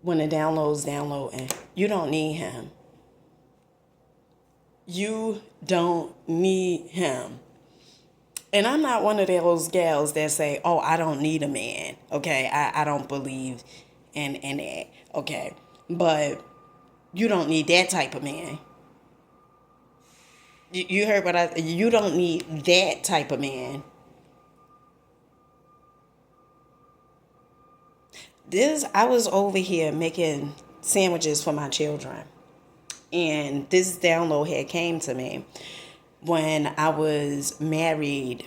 when the download's downloading. You don't need him. You don't need him. And I'm not one of those gals that say, oh, I don't need a man. Okay. I don't believe in that. Okay. But you don't need that type of man. You heard what you don't need that type of man. I was over here making sandwiches for my children. And this download had came to me when I was married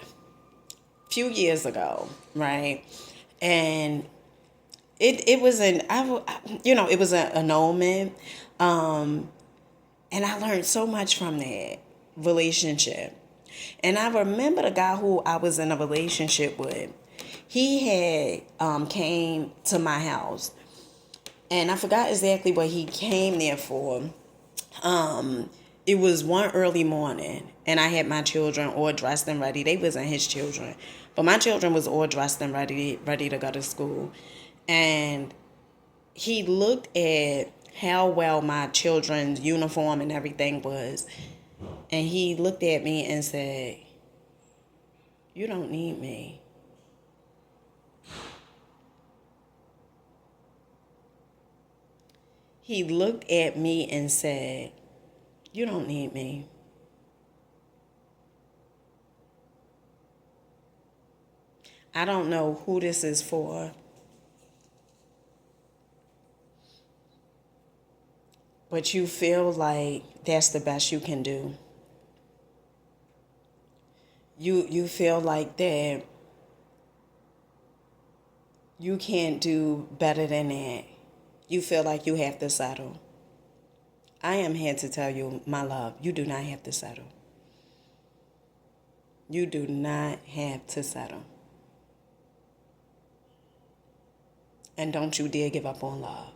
a few years ago, right? And it was it was an annulment, and I learned so much from that relationship. And I remember the guy who I was in a relationship with. He had came to my house, and I forgot exactly what he came there for. It was one early morning, and I had my children all dressed and ready. They wasn't his children, but my children was all dressed and ready to go to school. And he looked at how well my children's uniform and everything was, and he looked at me and said, "You don't need me." He looked at me and said, "You don't need me." I don't know who this is for, but you feel like that's the best you can do. You feel like that you can't do better than that. You feel like you have to settle. I am here to tell you, my love, you do not have to settle. You do not have to settle. And don't you dare give up on love.